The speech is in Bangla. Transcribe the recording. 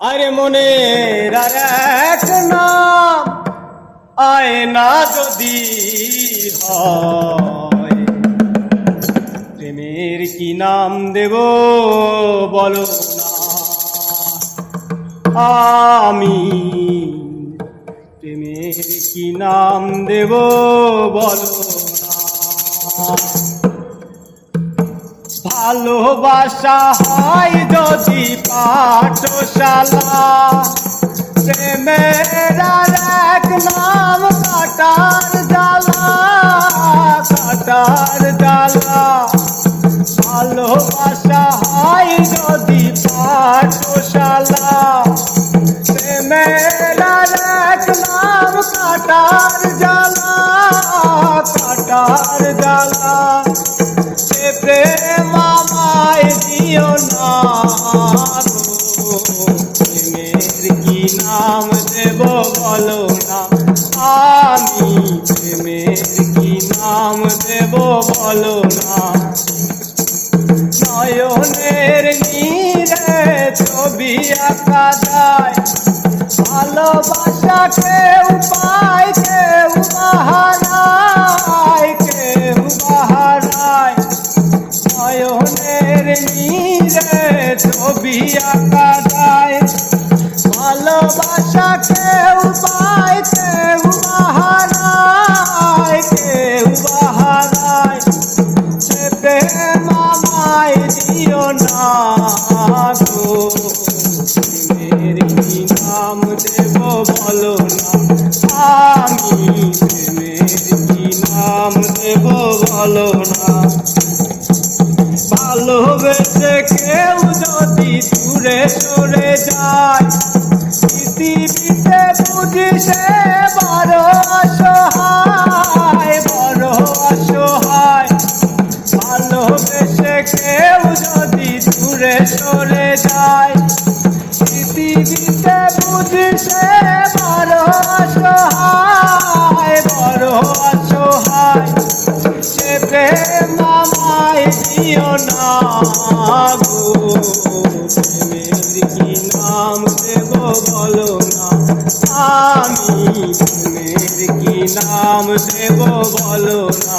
আরে মনের আর এক নাম আয়না যদি হয়, প্রেমের কি নাম দেব বলো না। আমি প্রেমের কি নাম দেব বলো না। ভালোবাসা হয় যদি পাঠশালা, প্রেমের আর এক নাম কাটার জ্বালা, কাটার জ্বালা। ভালোবাসা হয় যদি পাঠশালা, প্রেমের আর এক নাম কাটার জ্বালা, কাটার জ্বালা। সে প্রেম আমায় দিও না গো, প্রেমের কি নাম দেব বলো না। আমি প্রেমের কি নাম দেব বলো না। নয়নের নীরে ছবি আঁকা যায়, ভালোবাসা কেউ পায় কেউ বাহারায়, কেউ বাহারায়। নয়নের নীরে ছবি আঁকা যায়, ভালোবাসা কেউ পায় কেউ বাহারায়, কেউ বাহারায়। সে প্রেম আমায় দিও না গো, প্রেমের কি নাম দেব বলো না। আমি প্রেমের কি নাম দেব বলো না। ভালোবেসে কেউ যদি দূরে সরে যায়, পৃথিবীতে বুঝি সে বড় অসহায়, বড় অসহায়। ভালোবেসে কেউ যদি দূরে সরে যায়, পৃথিবীতে বুঝি সে বড় অসহায়, বড় অসহায়। সে প্রেম আমায় দিও না গো, প্রেমের কি নাম দেব বলো না। আমি প্রেমের কি নাম দেব বলো না।